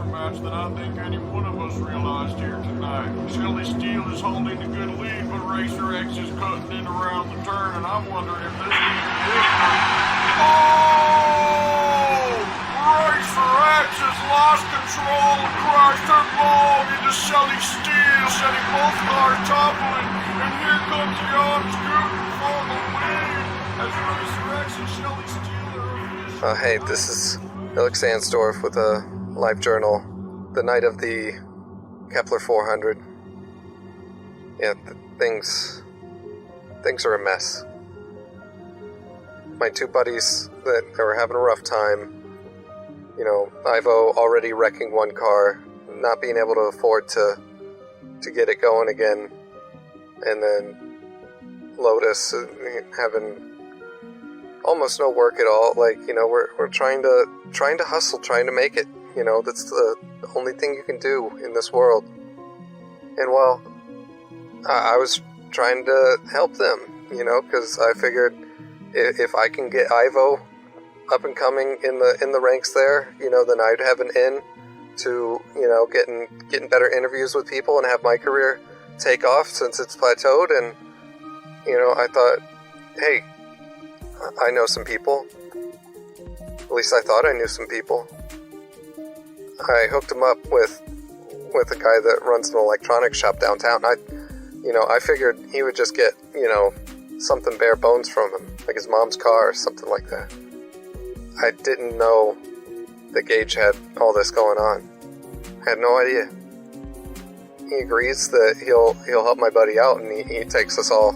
monster match than I think any one of us realized here tonight. Shelly Steele is holding a good lead, but Racer X is cutting in around the turn, and I'm wondering if this is it. Oh! Racer X has lost control and crashed her ball into Shelly Steele, setting both cars toppling, and here comes Jan scooting for the win as Racer X and Shelly Steele are Hey, this is Illex with a live journal, the night of the Kepler 400. Yeah, things are a mess. My two buddies that were having a rough time, you know, Ivo already wrecking one car, not being able to afford to get it going again, and then Lotus having almost no work at all. Like, you know, we're trying to hustle, trying to make it. You know, that's the only thing you can do in this world. And well, I was trying to help them, you know, because I figured if I can get Ivo up and coming in the ranks there, you know, then I'd have an in to, you know, getting better interviews with people and have my career take off since it's plateaued. And, you know, I thought, hey, I know some people. At least I thought I knew some people. I hooked him up with a guy that runs an electronics shop downtown. I figured he would just get, you know, something bare bones from him, like his mom's car or something like that. I didn't know that Gage had all this going on. I had no idea. He agrees that he'll help my buddy out, and he takes us all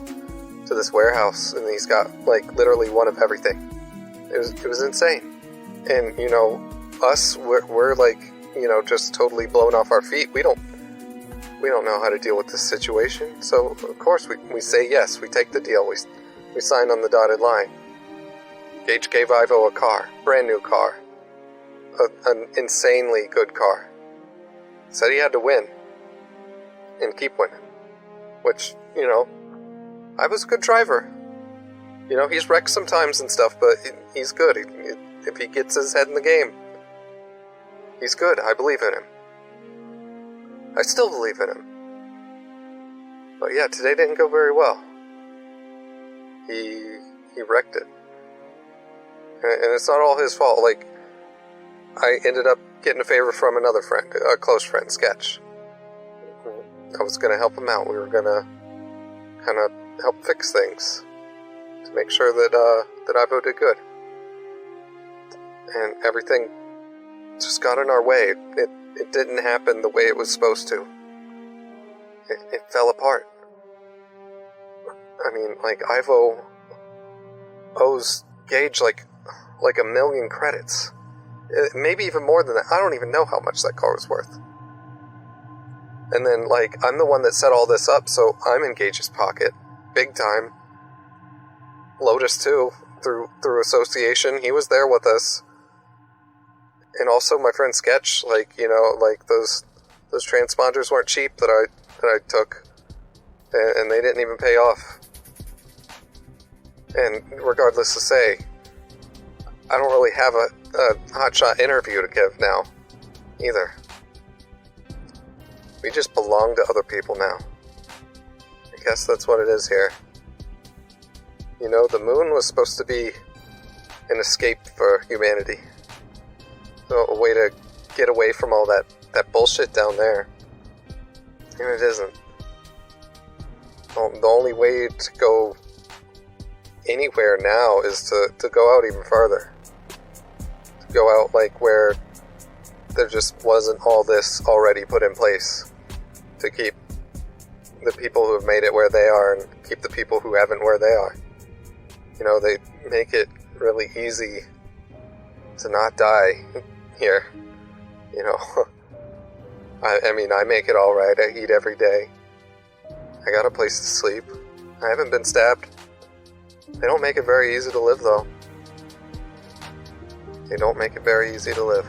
to this warehouse, and he's got, like, literally one of everything. It was insane. And, you know, us, we're like, you know, just totally blown off our feet. We don't know how to deal with this situation. So, of course, we say yes. We take the deal. We sign on the dotted line. Gage gave Ivo a car. Brand new car. An insanely good car. Said he had to win. And keep winning. Which, you know, Ivo's a good driver. You know, he's wrecked sometimes and stuff, but he's good. If he gets his head in the game, he's good. I believe in him. I still believe in him. But yeah, today didn't go very well. He wrecked it. And it's not all his fault. Like, I ended up getting a favor from another friend, a close friend, Sketch. I was going to help him out. We were going to kind of help fix things to make sure that Ivo did good. And everything just got in our way. It didn't happen the way it was supposed to. It fell apart. I mean, like, Ivo owes Gage like 1 million credits. Maybe even more than that. I don't even know how much that car was worth. And then, like, I'm the one that set all this up, so I'm in Gage's pocket. Big time. Lotus, too, through association. He was there with us. And also my friend Sketch, like, you know, like, those transponders weren't cheap that I took. And they didn't even pay off. And regardless to say, I don't really have a hotshot interview to give now, either. We just belong to other people now. I guess that's what it is here. You know, the moon was supposed to be an escape for humanity. So a way to get away from all that bullshit down there. And it isn't. The only way to go anywhere now is to go out even farther. To go out, like, where there just wasn't all this already put in place to keep the people who have made it where they are and keep the people who haven't where they are. You know, they make it really easy to not die here. You know, I mean, I make it alright. I eat every day. I got a place to sleep. I haven't been stabbed. They don't make it very easy to live, though. They don't make it very easy to live.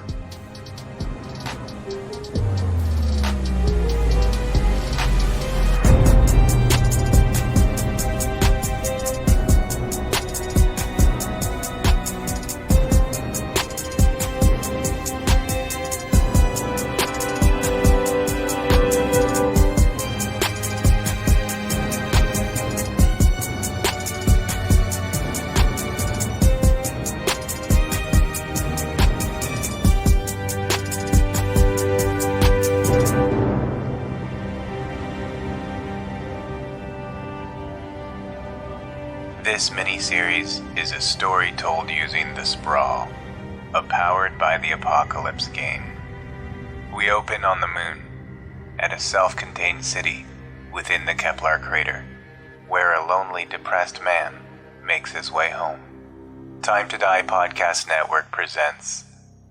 This miniseries is a story told using the Sprawl, a Powered by the Apocalypse game. We open on the moon, at a self-contained city within the Kepler crater, where a lonely, depressed man makes his way home. Time to Die Podcast Network presents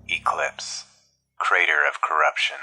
Eclipse, Crater of Corruption.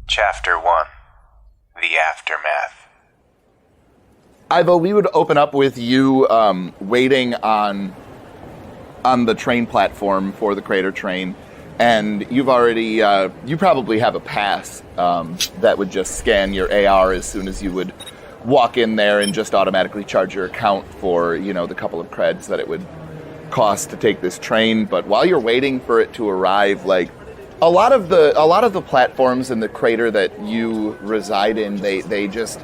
Chapter 1, The Aftermath. Ivo, we would open up with you waiting on the train platform for the Crater train, and you've already, you probably have a pass that would just scan your AR as soon as you would walk in there and just automatically charge your account for, you know, the couple of creds that it would cost to take this train. But while you're waiting for it to arrive, like, a lot of the platforms in the crater that you reside in, they just,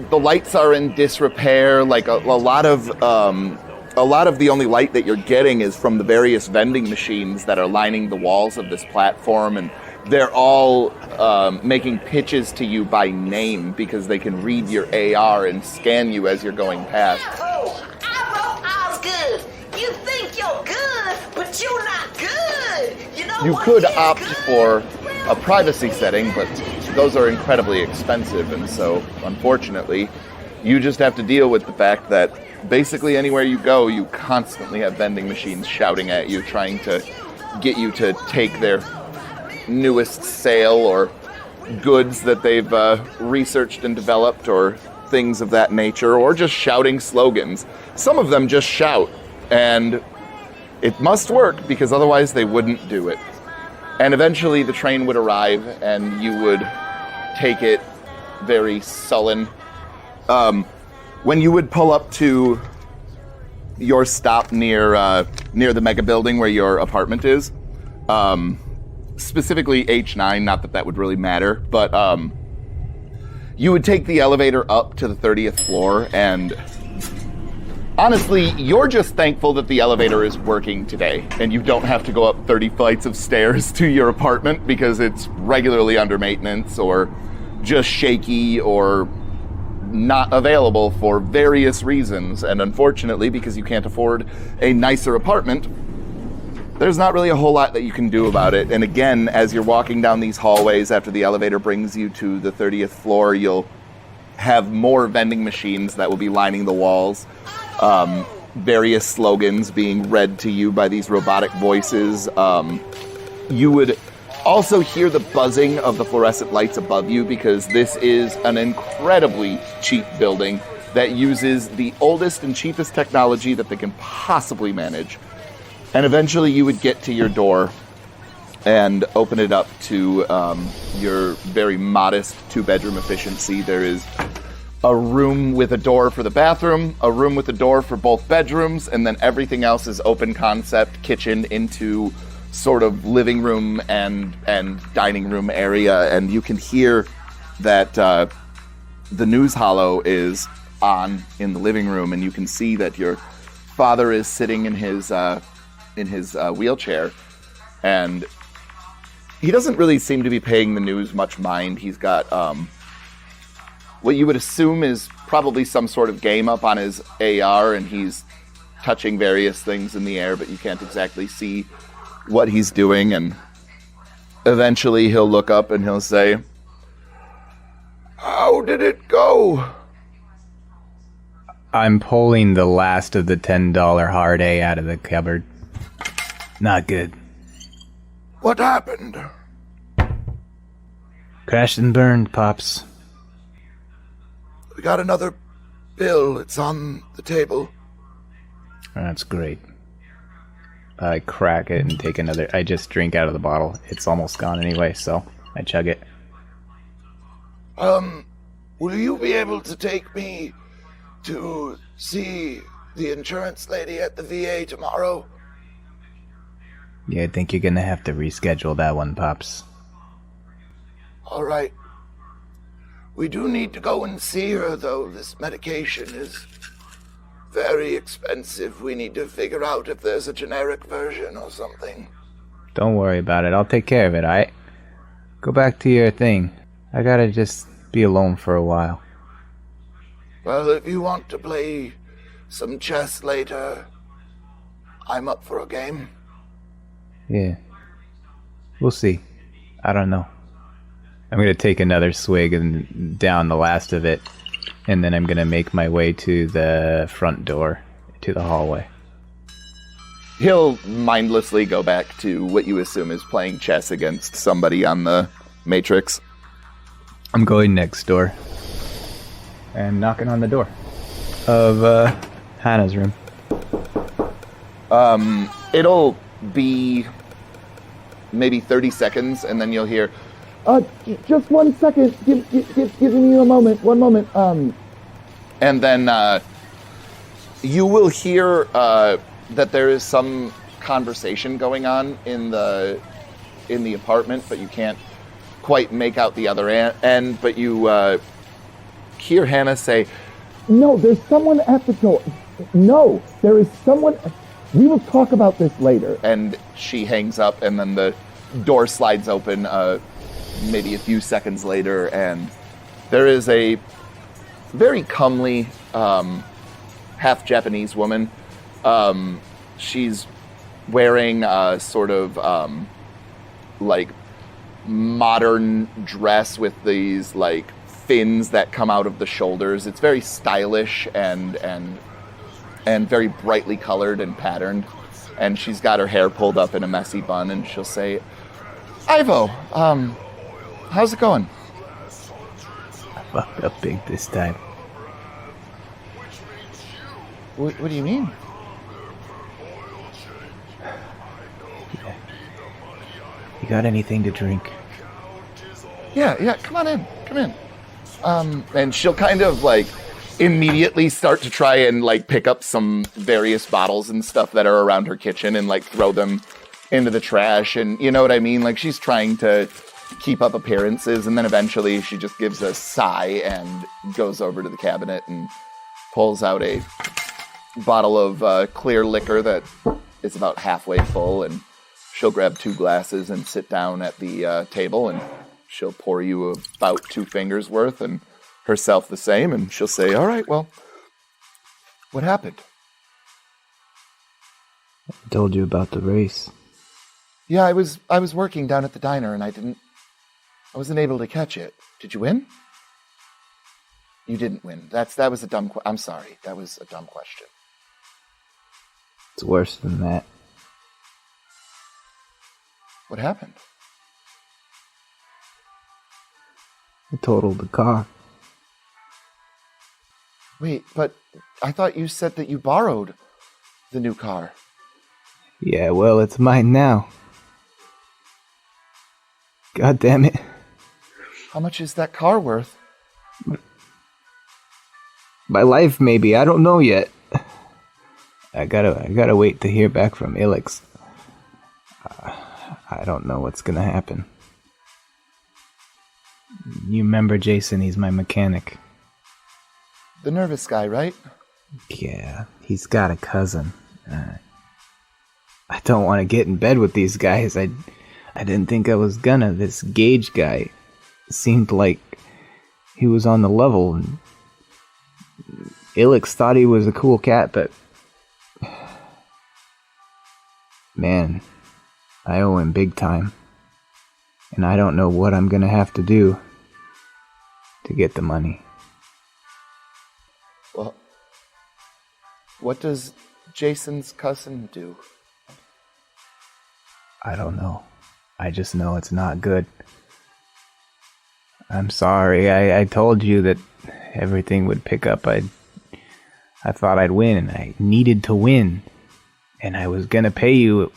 the lights are in disrepair. Like a lot of the only light that you're getting is from the various vending machines that are lining the walls of this platform, and they're all making pitches to you by name because they can read your AR and scan you as you're going past. Oh, I wrote Osgood. You think you're good, but you're not good. You could opt for a privacy setting, but those are incredibly expensive, and so, unfortunately, you just have to deal with the fact that basically anywhere you go, you constantly have vending machines shouting at you, trying to get you to take their newest sale or goods that they've researched and developed, or things of that nature, or just shouting slogans. Some of them just shout, and it must work, because otherwise they wouldn't do it. And eventually the train would arrive, and you would take it very sullen. When you would pull up to your stop near the mega building where your apartment is, specifically H9, not that would really matter, but you would take the elevator up to the 30th floor, and honestly, you're just thankful that the elevator is working today and you don't have to go up 30 flights of stairs to your apartment because it's regularly under maintenance or just shaky or not available for various reasons. And unfortunately, because you can't afford a nicer apartment, there's not really a whole lot that you can do about it. And again, as you're walking down these hallways after the elevator brings you to the 30th floor, you'll have more vending machines that will be lining the walls. Various slogans being read to you by these robotic voices. You would also hear the buzzing of the fluorescent lights above you, because this is an incredibly cheap building that uses the oldest and cheapest technology that they can possibly manage. And eventually you would get to your door and open it up to your very modest 2-bedroom efficiency. There is a room with a door for the bathroom, a room with a door for both bedrooms, and then everything else is open concept kitchen into sort of living room and dining room area. And you can hear that the news hollow is on in the living room, and you can see that your father is sitting in his wheelchair, and he doesn't really seem to be paying the news much mind. He's got what you would assume is probably some sort of game up on his AR, and he's touching various things in the air, but you can't exactly see what he's doing. And eventually he'll look up and he'll say, How did it go? I'm pulling the last of the $10 hard A out of the cupboard. Not good. What happened? Crashed and burned, Pops. We got another bill. It's on the table. That's great. I crack it and take another. I just drink out of the bottle. It's almost gone anyway, so I chug it. Will you be able to take me to see the insurance lady at the VA tomorrow? Yeah, I think you're gonna have to reschedule that one, Pops. All right. We do need to go and see her, though. This medication is very expensive. We need to figure out if there's a generic version or something. Don't worry about it. I'll take care of it, alright? Go back to your thing. I gotta just be alone for a while. Well, if you want to play some chess later, I'm up for a game. Yeah. We'll see. I don't know. I'm gonna take another swig and down the last of it, and then I'm gonna make my way to the front door, to the hallway. He'll mindlessly go back to what you assume is playing chess against somebody on the Matrix. I'm going next door. And knocking on the door of Hannah's room. It'll be maybe 30 seconds, and then you'll hear, just 1 second. Give me a moment. 1 moment. And then you will hear that there is some conversation going on in the apartment, but you can't quite make out the other end. But you hear Hannah say, "No, there's someone at the door. No, there is someone. We will talk about this later." and she hangs up, and then the door slides open maybe a few seconds later, and there is a very comely half Japanese woman. She's wearing a sort of like modern dress with these like fins that come out of the shoulders. It's very stylish and very brightly colored and patterned. And she's got her hair pulled up in a messy bun, and she'll say, "Ivo, how's it going?" I fucked up big this time. What do you mean? You got anything to drink? Yeah, come on in, come in. And she'll kind of like immediately start to try and like pick up some various bottles and stuff that are around her kitchen and like throw them into the trash, and you know what I mean? Like she's trying to keep up appearances, and then eventually she just gives a sigh and goes over to the cabinet and pulls out a bottle of clear liquor that is about halfway full, and she'll grab 2 glasses and sit down at the table, and she'll pour you about 2 fingers worth, and herself the same, and she'll say, "All right, well, what happened?" I told you about the race. "Yeah, I was working down at the diner, and I wasn't able to catch it. Did you win?" "You didn't win. That was a dumb I'm sorry. That was a dumb question." It's worse than that. "What happened?" I totaled the car. "Wait, but I thought you said that you borrowed the new car." Yeah, well, it's mine now. God damn it. "How much is that car worth?" My life, maybe. I don't know yet. I gotta wait to hear back from Illex. I don't know what's gonna happen. You remember Jason? He's my mechanic. "The nervous guy, right?" Yeah, he's got a cousin. I don't want to get in bed with these guys. I didn't think I was gonna. This Gage guy seemed like he was on the level, and Illex thought he was a cool cat, but man, I owe him big time, and I don't know what I'm gonna have to do. to get the money. Well, what does Jason's cousin do? I don't know. I just know it's not good. I'm sorry. I told you that everything would pick up. I thought I'd win, and I needed to win. And I was gonna pay you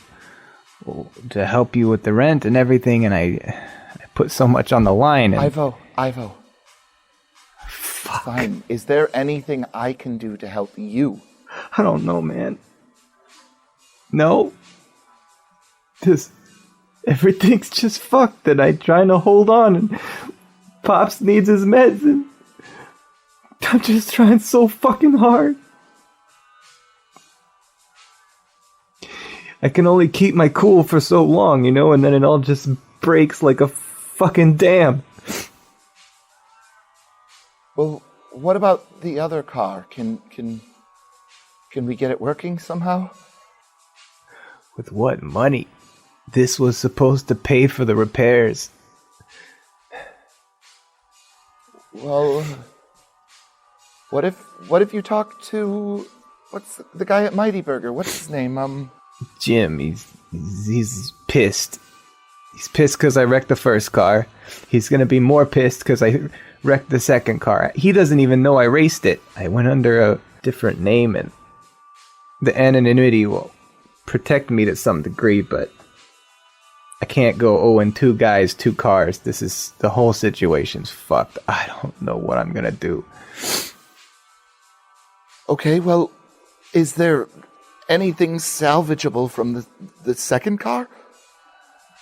to help you with the rent and everything, and I put so much on the line. And Ivo. fuck. Fine. Is there anything I can do to help you? I don't know, man. No. Everything's just fucked, and I'm trying to hold on, and Pops needs his meds, and I'm just trying so fucking hard. I can only keep my cool for so long, and then it all just breaks like a fucking dam. Well, what about the other car? Can we get it working somehow? With what money? This was supposed to pay for the repairs. Well, what if you talk to what's the guy at Mighty Burger? What's his name? Jim, he's pissed. He's pissed because I wrecked the first car. He's gonna be more pissed because I wrecked the second car. He doesn't even know I raced it. I went under a different name, and the anonymity will protect me to some degree, but I can't go, and 2 guys, 2 cars. The whole situation's fucked. I don't know what I'm gonna do. Okay, well, is there anything salvageable from the second car?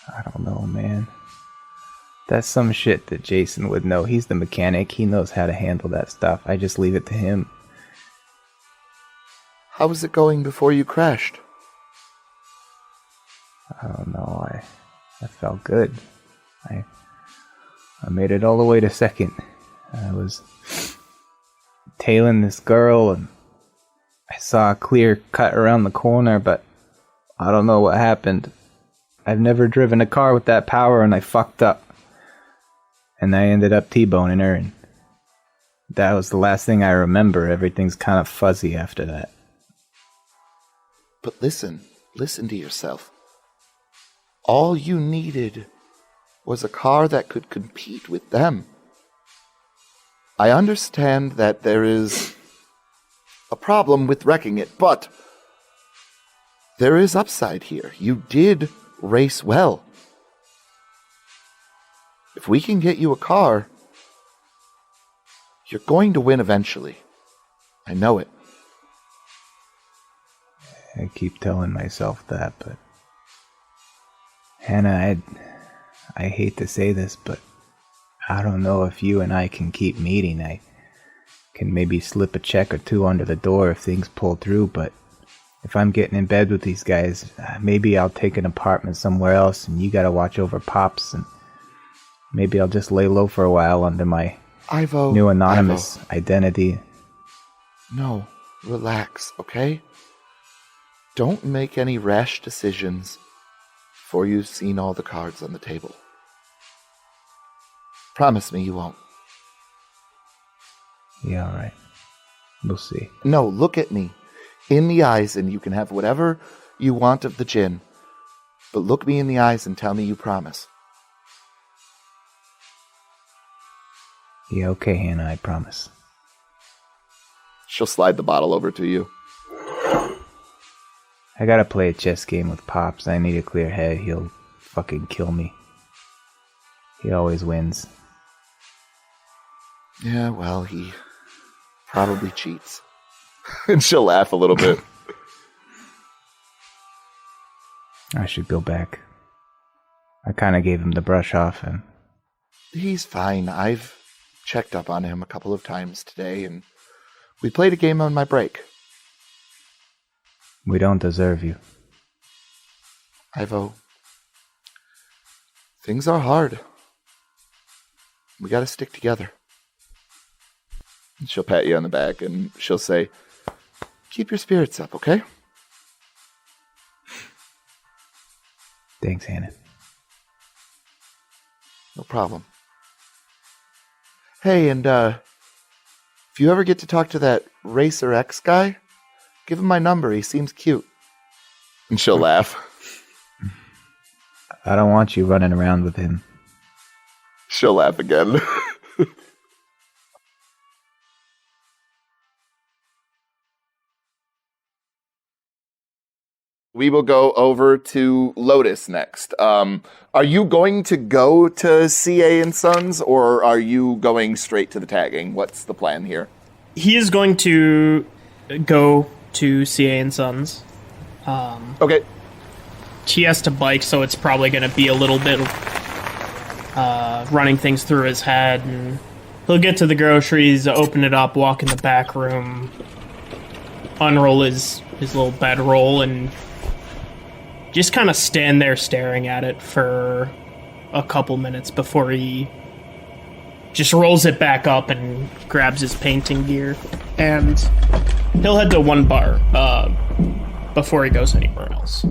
I don't know, man. That's some shit that Jason would know. He's the mechanic. He knows how to handle that stuff. I just leave it to him. How was it going before you crashed? I don't know. I felt good. I made it all the way to second. I was tailing this girl, and I saw a clear cut around the corner, but I don't know what happened. I've never driven a car with that power, and I fucked up. And I ended up T-boning her, and that was the last thing I remember. Everything's kind of fuzzy after that. But listen to yourself. All you needed was a car that could compete with them. I understand that there is a problem with wrecking it, but there is upside here. You did race well. If we can get you a car, you're going to win eventually. I know it. I keep telling myself that, but Hannah, I hate to say this, but I don't know if you and I can keep meeting. I can maybe slip a check or 2 under the door if things pull through, but if I'm getting in bed with these guys, maybe I'll take an apartment somewhere else, and you gotta watch over Pops, and maybe I'll just lay low for a while under my new anonymous identity. No, relax, okay? Don't make any rash decisions before you've seen all the cards on the table. Promise me you won't. Yeah, alright. We'll see. No, look at me in the eyes, and you can have whatever you want of the gin. But look me in the eyes and tell me you promise. Yeah, okay, Hannah, I promise. She'll slide the bottle over to you. I gotta play a chess game with Pops. I need a clear head. He'll fucking kill me. He always wins. Yeah, well, he probably cheats. And she'll laugh a little bit. I should go back. I kinda gave him the brush off, and He's fine. I've checked up on him a couple of times today, and we played a game on my break. we don't deserve you. Ivo, things are hard. We gotta stick together. And she'll pat you on the back, and she'll say, keep your spirits up, okay? Thanks, Hannah. No problem. Hey, and if you ever get to talk to that Racer X guy, give him my number. He seems cute. And she'll laugh. I don't want you running around with him. She'll laugh again. We will go over to Lotus next. Are you going to go to CA and Sons, or are you going straight to the tagging? What's the plan here? He is going to go to CA and Sons. Okay. He has to bike, so it's probably going to be a little bit running things through his head. And he'll get to the groceries, open it up, walk in the back room, unroll his little bedroll, and just kind of stand there staring at it for a couple minutes before he just rolls it back up and grabs his painting gear. And he'll head to 1 bar before he goes anywhere else.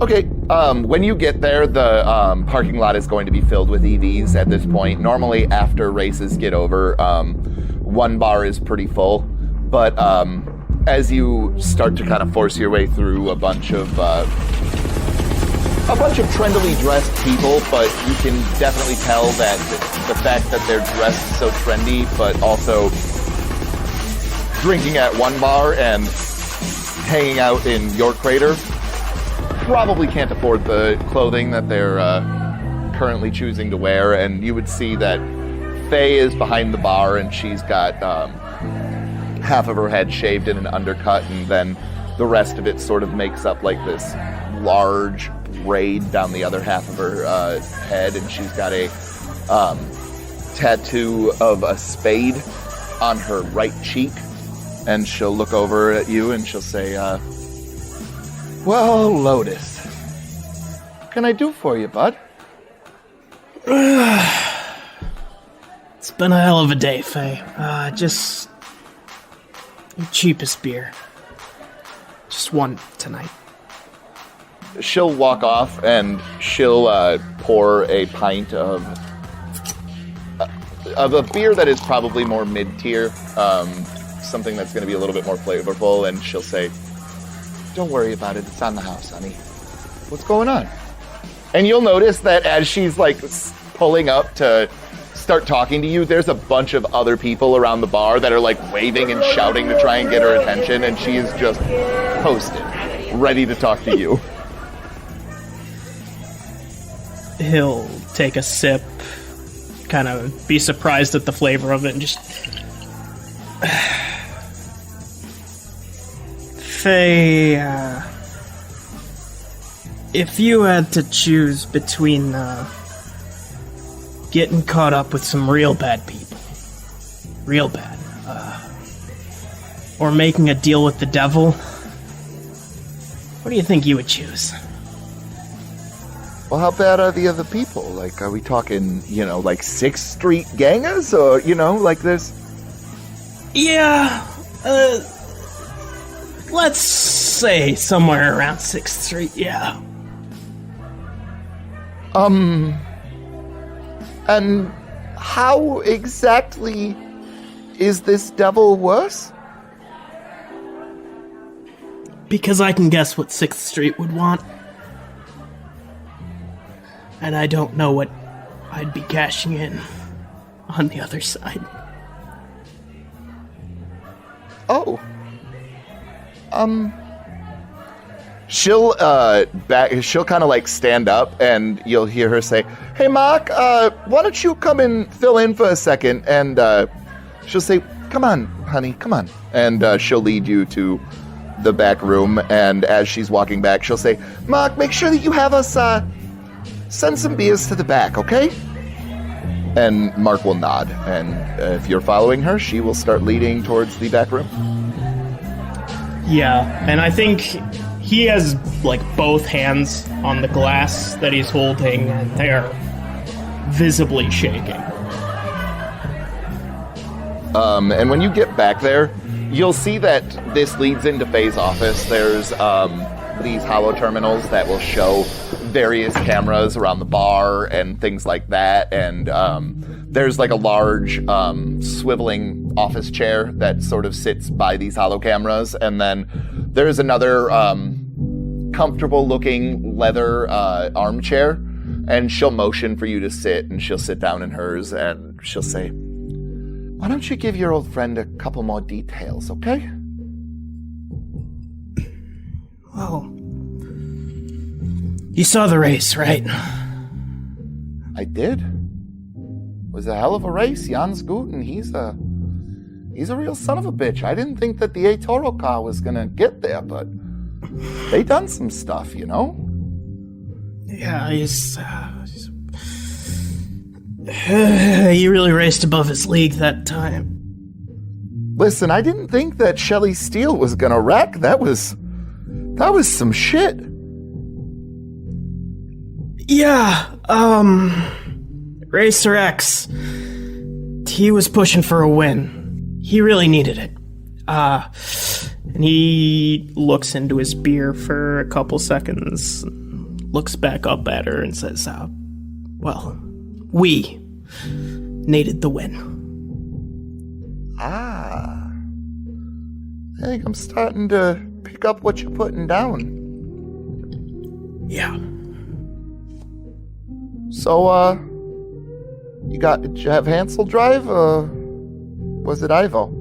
Okay, when you get there, the parking lot is going to be filled with EVs at this point. Normally, after races get over, 1 bar is pretty full. But as you start to kind of force your way through a bunch of trendily dressed people, but you can definitely tell that the fact that they're dressed so trendy, but also drinking at 1 bar and hanging out in your crater, probably can't afford the clothing that they're currently choosing to wear. And you would see that Faye is behind the bar, and she's got half of her head shaved in an undercut, and then the rest of it sort of makes up like this large braid down the other half of her head, and she's got a tattoo of a spade on her right cheek. And she'll look over at you and she'll say, well, Lotus, what can I do for you, bud? It's been a hell of a day, Faye. Just the cheapest beer. Just one tonight. She'll walk off and she'll pour a pint of a beer that is probably more mid-tier, something that's going to be a little bit more flavorful, and she'll say, don't worry about it, it's on the house, honey. What's going on? And you'll notice that as she's like pulling up to start talking to you, there's a bunch of other people around the bar that are like waving and shouting to try and get her attention, and she's just posted, ready to talk to you. He'll take a sip, kind of be surprised at the flavor of it, and just... Faye, if you had to choose between getting caught up with some real bad people, or making a deal with the devil, what do you think you would choose? Well, how bad are the other people? Like, are we talking, like 6th Street gangers, or, like this? Yeah, let's say somewhere around 6th Street, yeah. And how exactly is this devil worse? Because I can guess what 6th Street would want. And I don't know what I'd be cashing in on the other side. Oh. She'll kind of like stand up, and you'll hear her say, hey, Mark, why don't you come and fill in for a second? And she'll say, come on, honey, come on. And she'll lead you to the back room, and as she's walking back, she'll say, Mark, make sure that you have us send some beers to the back, okay? And Mark will nod, and if you're following her, she will start leading towards the back room. Yeah, and I think he has, like, both hands on the glass that he's holding, and they are visibly shaking. And when you get back there, you'll see that this leads into Faye's office. There's these hollow terminals that will show various cameras around the bar and things like that, and there's like a large swiveling office chair that sort of sits by these holo cameras, and then there's another comfortable looking leather armchair, and she'll motion for you to sit, and she'll sit down in hers, and she'll say, "Why don't you give your old friend a couple more details, okay?" Well, you saw the race, right? I did. It was a hell of a race. Jan's gut, and he's a real son of a bitch. I didn't think that the A Toro car was gonna get there, but they done some stuff, you know? Yeah, he really raced above his league that time. Listen, I didn't think that Shelley Steele was gonna wreck. That was some shit. Yeah, Racer X. He was pushing for a win. He really needed it. And he looks into his beer for a couple seconds, looks back up at her and says, well, we needed the win. I think I'm starting to pick up what you're putting down. Yeah. So, did you have Hansel drive, or was it Ivo?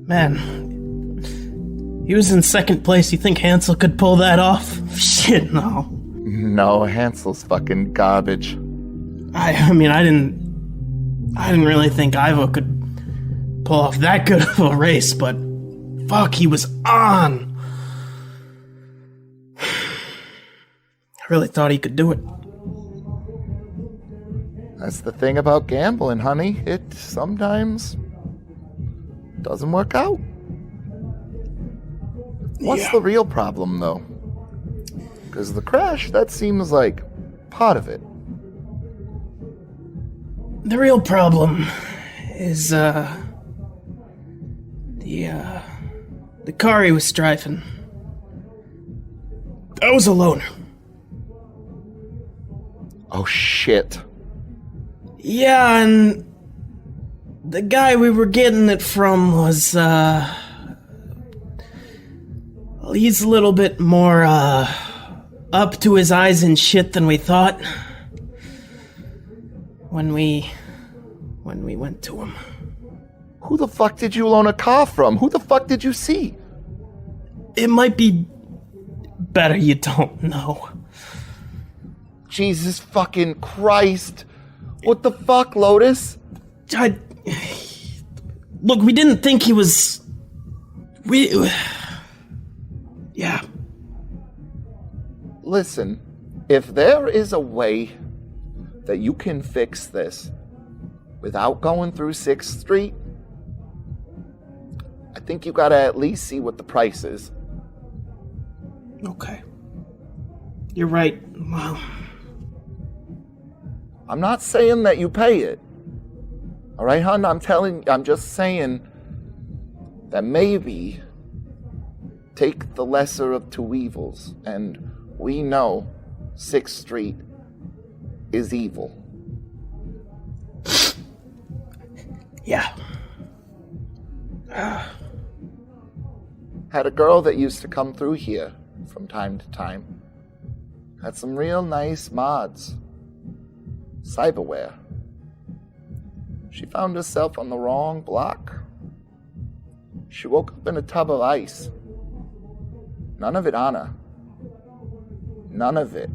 Man, he was in second place. You think Hansel could pull that off? Shit, no. No, Hansel's fucking garbage. I mean, I didn't really think Ivo could pull off that good of a race, but fuck, he was on. I really thought he could do it. That's the thing about gambling, honey. It sometimes doesn't work out. What's the real problem, though? Because the crash, that seems like part of it. The real problem is, the car he was driving. That was a loaner. Oh, shit. Yeah, and the guy we were getting it from was, he's a little bit more, up to his eyes in shit than we thought. When we went to him. Who the fuck did you loan a car from? Who the fuck did you see? It might be better you don't know. Jesus fucking Christ. What the fuck, Lotus? Look, we didn't think he was... Yeah. Listen, if there is a way that you can fix this without going through 6th Street, I think you gotta at least see what the price is. Okay. You're right. Well... I'm not saying that you pay it. All right, hon? I'm just saying that maybe take the lesser of two evils, and we know 6th Street is evil. Yeah. Had a girl that used to come through here from time to time. Had some real nice mods. Cyberware. She found herself on the wrong block. She woke up in a tub of ice. None of it on her. None of it,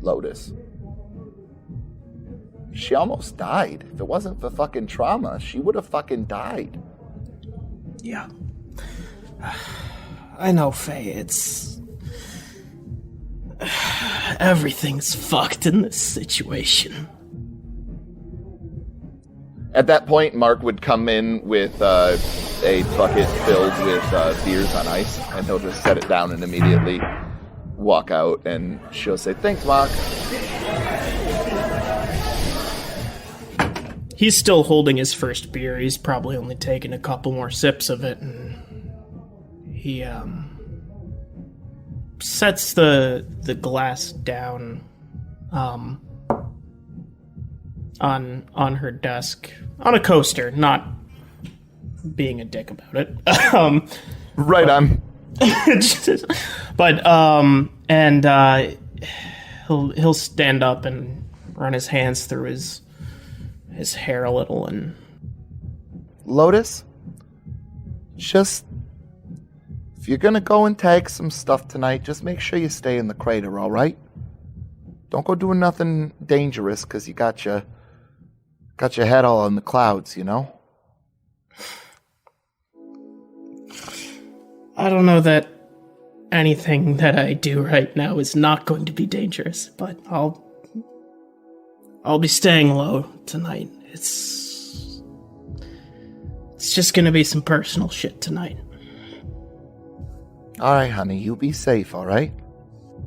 Lotus. She almost died. If it wasn't for fucking trauma, she would have fucking died. Yeah. I know, Faye, it's... Everything's fucked in this situation. At that point, Mark would come in with a bucket filled with beers on ice, and he'll just set it down and immediately walk out, and she'll say, "Thanks, Mark." He's still holding his first beer. He's probably only taken a couple more sips of it, and he sets the glass down, on her desk on a coaster, not being a dick about it. Right on. But he'll stand up and run his hands through his hair a little and Lotus, just if you're gonna go and tag some stuff tonight, just make sure you stay in the crater, all right? Don't go doing nothing dangerous, because you got your head all in the clouds, you know? I don't know that anything that I do right now is not going to be dangerous, but I'll be staying low tonight. It's just gonna be some personal shit tonight. All right, honey, you be safe, all right?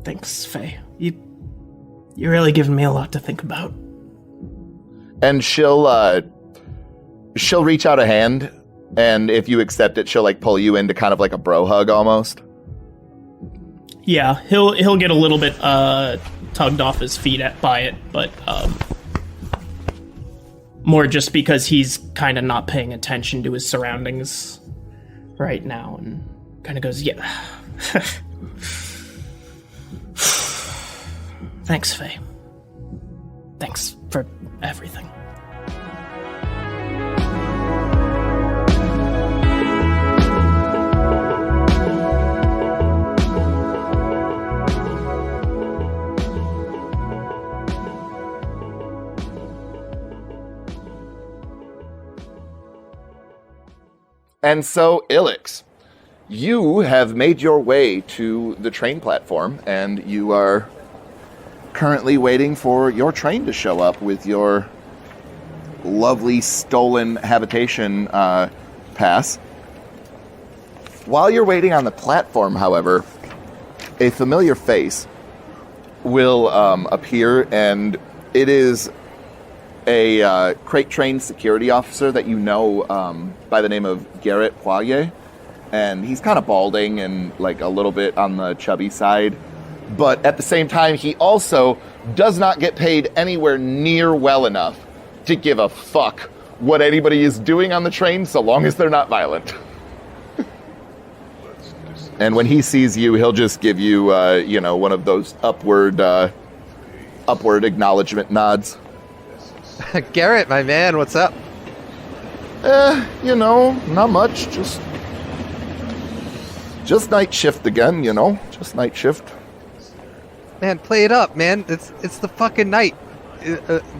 Thanks, Faye. You're really giving me a lot to think about. And she'll reach out a hand, and if you accept it, she'll like pull you into kind of like a bro hug almost. Yeah, he'll get a little bit tugged off his feet by it, but more just because he's kind of not paying attention to his surroundings right now, and kind of goes, yeah. Thanks, Faye. Thanks for everything. And so, Illex, you have made your way to the train platform, and you are currently waiting for your train to show up with your lovely stolen habitation pass. While you're waiting on the platform, however, a familiar face will appear, and it is a crate train security officer that you know by the name of Garrett Poirier. And he's kind of balding and like a little bit on the chubby side. But at the same time, he also does not get paid anywhere near well enough to give a fuck what anybody is doing on the train so long as they're not violent. And when he sees you, he'll just give you, one of those upward acknowledgement nods. Garrett, my man, what's up? Not much. Just night shift again, Just night shift. Man, play it up, man. It's the fucking night.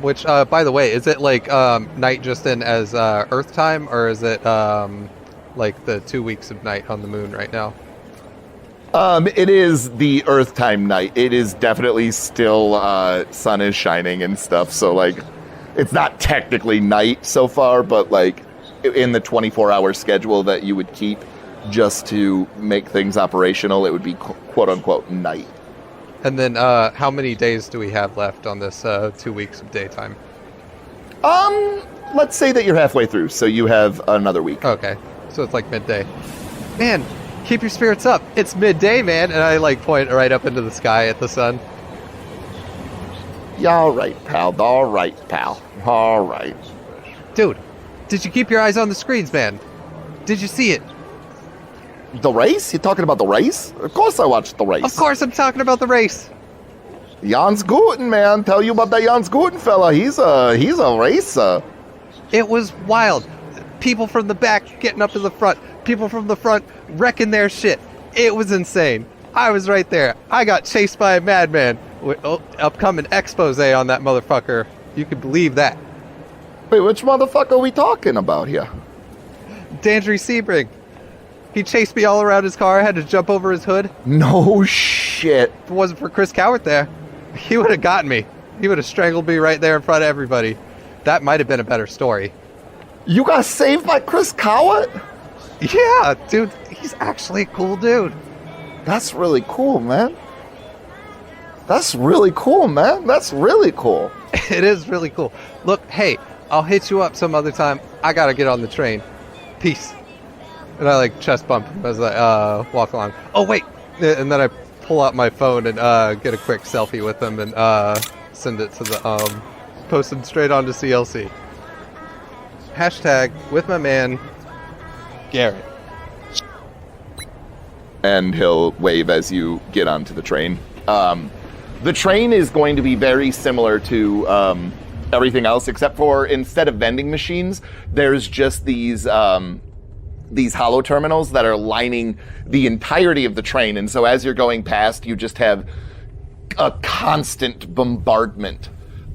Which, by the way, is it like night just in as Earth time, or is it like the 2 weeks of night on the moon right now? It is the Earth time night. It is definitely still sun is shining and stuff. So like, it's not technically night so far, but like in the 24-hour schedule that you would keep just to make things operational, it would be quote unquote night. And then how many days do we have left on this 2 weeks of daytime? Let's say that you're halfway through, so you have another week. Okay, so it's like midday. Man, keep your spirits up. It's midday, man. And I like point right up into the sky at the sun. Yeah, all right, pal. All right, pal. All right. Dude, did you keep your eyes on the screens, man? Did you see it? The race? You talking about the race? Of course I watched the race. Of course I'm talking about the race. Jans Guten, man. Tell you about that Jans Guten fella. He's a racer. It was wild. People from the back getting up to the front. People from the front wrecking their shit. It was insane. I was right there. I got chased by a madman. Upcoming expose on that motherfucker. You can believe that. Wait, which motherfucker are we talking about here? Dandry Sebring. He chased me all around his car. I had to jump over his hood. No shit. If it wasn't for Chris Cowart there, he would have gotten me. He would have strangled me right there in front of everybody. That might have been a better story. You got saved by Chris Cowart? Yeah, dude. He's actually a cool dude. That's really cool, man. That's really cool, man. That's really cool. It is really cool. Look, hey, I'll hit you up some other time. I gotta get on the train. Peace. And I like chest bump him as I walk along. Oh wait, and then I pull out my phone and get a quick selfie with him and send it to the posted straight onto CLC. Hashtag with my man, Garrett. And he'll wave as you get onto the train. The train is going to be very similar to everything else, except for instead of vending machines, there's just these hollow terminals that are lining the entirety of the train. And so as you're going past, you just have a constant bombardment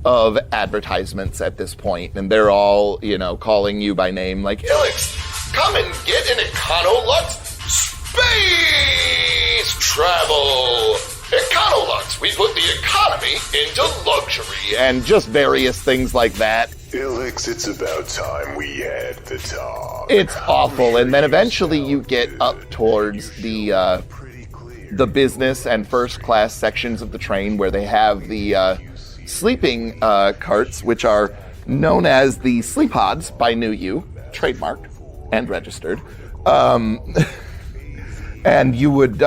of advertisements at this point. And they're all, calling you by name like, Illex, come and get an Econolux space travel. Econolux, we put the economy into luxury, and just various things like that. Illex, it's about time we had the talk. It's awful, and then eventually you get up towards the business and first class sections of the train where they have the sleeping carts, which are known as the sleep pods by New You, trademarked and registered. And you would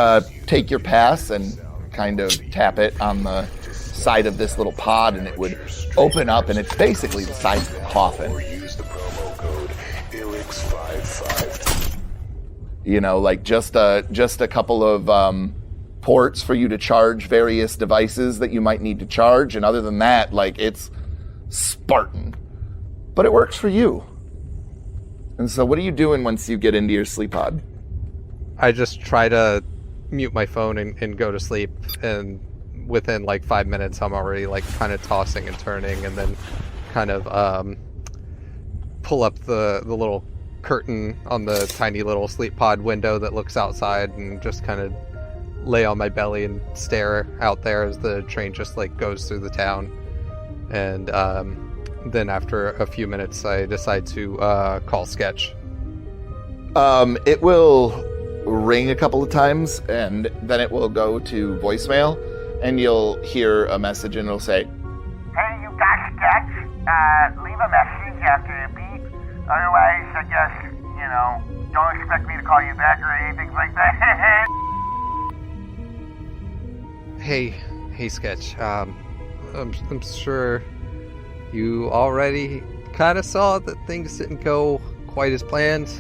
take your pass and kind of tap it on the side of this little pod, and it would open up, and it's basically the size of a coffin. Or use the promo code Illex55. Like just a couple of ports for you to charge various devices that you might need to charge, and other than that, it's Spartan. But it works for you. And so what are you doing once you get into your sleep pod? I just try to mute my phone and go to sleep, and within 5 minutes I'm already kind of tossing and turning, and then kind of pull up the little curtain on the tiny little sleep pod window that looks outside, and just kind of lay on my belly and stare out there as the train just goes through the town. And then after a few minutes I decide to call Sketch. It will ring a couple of times, and then it will go to voicemail, and you'll hear a message, and it'll say, Hey, you got Sketch? Leave a message after the beep. Otherwise, I guess, don't expect me to call you back or anything like that. Hey, Sketch. I'm sure you already kind of saw that things didn't go quite as planned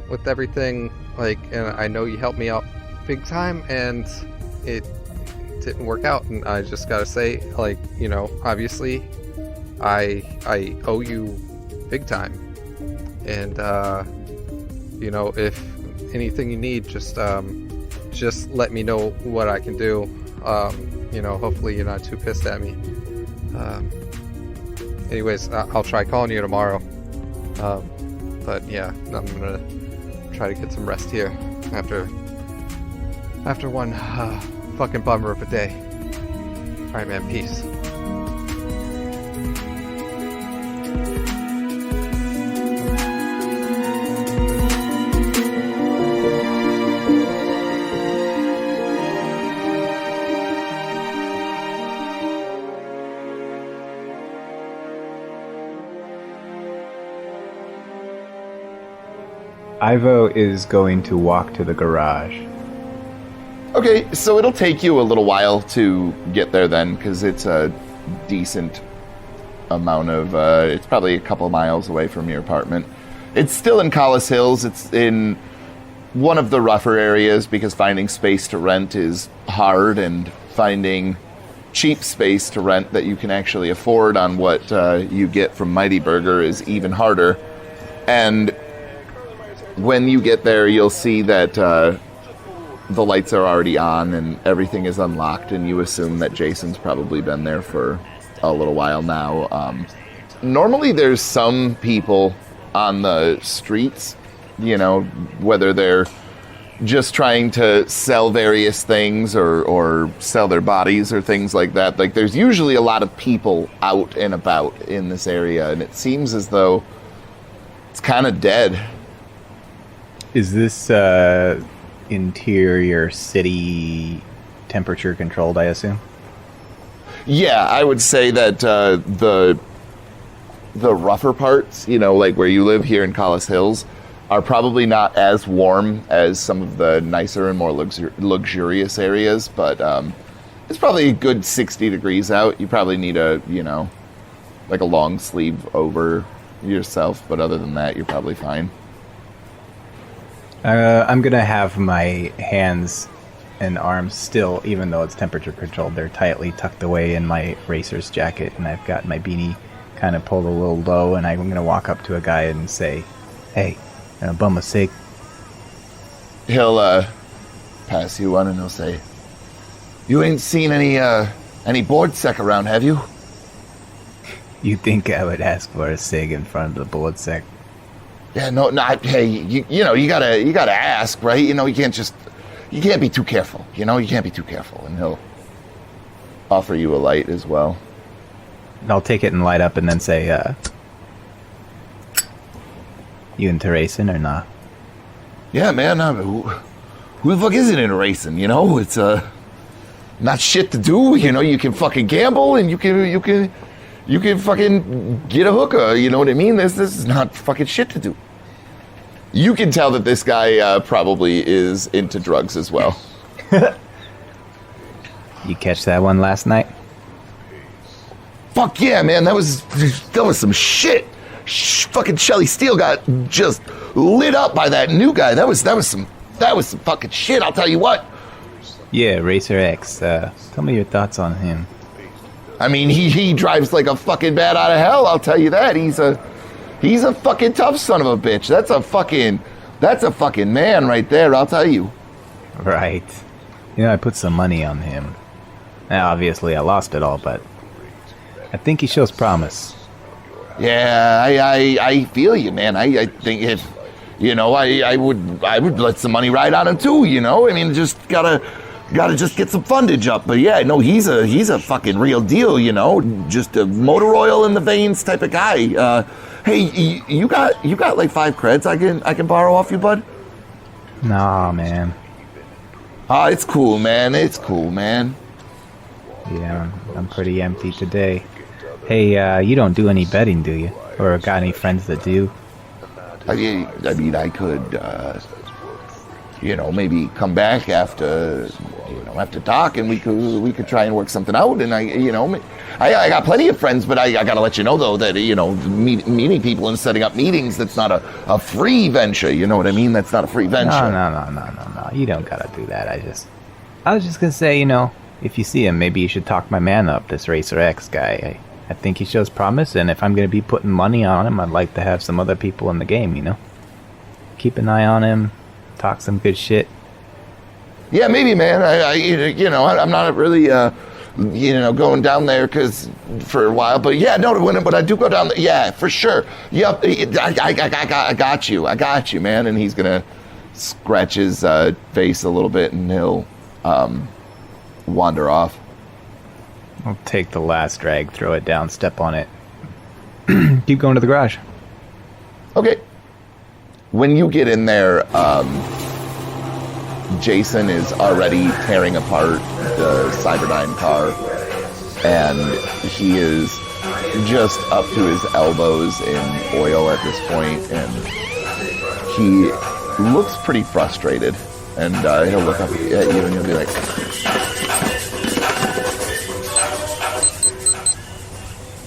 with everything. And I know you helped me out big time, and it didn't work out. And I just gotta say, obviously, I owe you big time. And if anything you need, just let me know what I can do. Hopefully you're not too pissed at me. Anyways, I'll try calling you tomorrow. But yeah, I'm gonna try to get some rest here after one fucking bummer of a day. Alright, man, peace. Ivo is going to walk to the garage. Okay, so it'll take you a little while to get there then, because it's a decent amount of, it's probably a couple miles away from your apartment. It's still in Collis Hills. It's in one of the rougher areas, because finding space to rent is hard, and finding cheap space to rent that you can actually afford on what you get from Mighty Burger is even harder. And when you get there, you'll see that the lights are already on and everything is unlocked, and you assume that Jason's probably been there for a little while now. Normally there's some people on the streets, whether they're just trying to sell various things or sell their bodies or things like that. There's usually a lot of people out and about in this area, and it seems as though it's kind of dead. Is this interior city temperature controlled, I assume? Yeah, I would say that the rougher parts, where you live here in Collis Hills, are probably not as warm as some of the nicer and more luxurious areas, but it's probably a good 60 degrees out. You probably need a, like a long sleeve over yourself, but other than that, you're probably fine. I'm gonna have my hands and arms still, even though it's temperature controlled, they're tightly tucked away in my racer's jacket, and I've got my beanie kind of pulled a little low, and I'm gonna walk up to a guy and say, "Hey, bum a cig." He'll pass you one and he'll say, "You ain't seen any board sec around, have you?" You think I would ask for a cig in front of the board sec? Yeah, no, hey, you gotta ask, right? You can't be too careful. You can't be too careful, and he'll offer you a light as well. I'll take it and light up, and then say, "You into racing or not?" Yeah, man. Who the fuck isn't into racing? It's not shit to do. You can fucking gamble, and you can fucking get a hooker. You know what I mean? This is not fucking shit to do. You can tell that this guy probably is into drugs as well. You catch that one last night? Fuck yeah, man! That was some shit. Fucking Shelly Steele got just lit up by that new guy. That was some fucking shit. I'll tell you what. Yeah, Racer X. Tell me your thoughts on him. I mean, he drives like a fucking bat out of hell. I'll tell you that. He's a fucking tough son of a bitch. That's a fucking man right there. I'll tell you. Right. I put some money on him. Now, obviously, I lost it all, but I think he shows promise. Yeah, I feel you, man. I think if I would let some money ride on him too. I mean, just gotta just get some fundage up. But yeah, no, he's a fucking real deal. Just a motor oil in the veins type of guy. Hey, you got like 5 creds I can borrow off you, bud? Nah, man. It's cool, man. It's cool, man. Yeah, I'm pretty empty today. Hey, you don't do any betting, do you? Or got any friends that do? I mean, I could, maybe come back after dark, and we could try and work something out. And I got plenty of friends, but I gotta let you know though that meeting people and setting up meetings, that's not a free venture. You know what I mean? That's not a free venture. No. You don't gotta do that. I was just gonna say, if you see him, maybe you should talk my man up, this Racer X guy. I think he shows promise, and if I'm going to be putting money on him, I'd like to have some other people in the game, Keep an eye on him, talk some good shit. Yeah, maybe, man. I'm not really, going down there for a while, but yeah, no, but I do go down there. Yeah, for sure. Yep, I got you, man. And he's going to scratch his face a little bit, and he'll wander off. I'll take the last drag, throw it down, step on it. Keep going to the garage. Okay. When you get in there, Jason is already tearing apart the Cyberdyne car, and he is just up to his elbows in oil at this point, and he looks pretty frustrated, and he'll look up at you and he'll be like,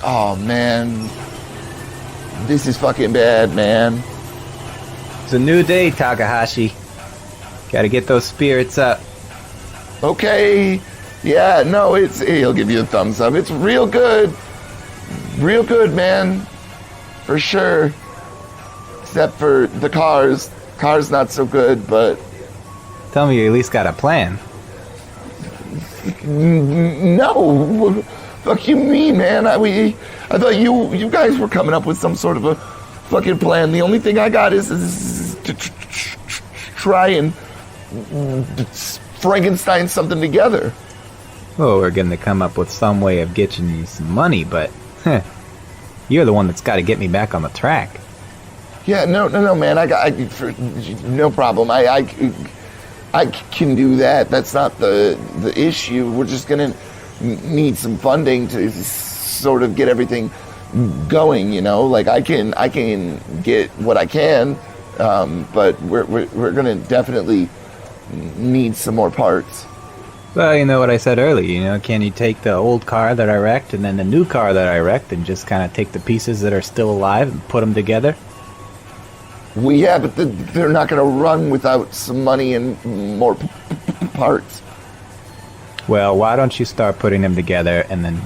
"Oh man, this is fucking bad, man." It's a new day, Takahashi. Gotta get those spirits up. Okay, yeah, no, he'll give you a thumbs up. It's real good, man, for sure. Except for the cars. Cars not so good, but tell me you at least got a plan. No. Fuck you mean, man? I thought you guys were coming up with some sort of a fucking plan. The only thing I got is to try and Frankenstein something together. Well, we're gonna come up with some way of getting you some money, but you're the one that's got to get me back on the track. Yeah, no, man. No problem. I can do that. That's not the issue. We're just gonna need some funding to sort of get everything going, like I can get what I can, but we're gonna definitely need some more parts. Well, you know what I said earlier, can you take the old car that I wrecked and then the new car that I wrecked and just kind of take the pieces that are still alive and put them together? Well, yeah, but they're not going to run without some money and more parts. Well, why don't you start putting them together and then,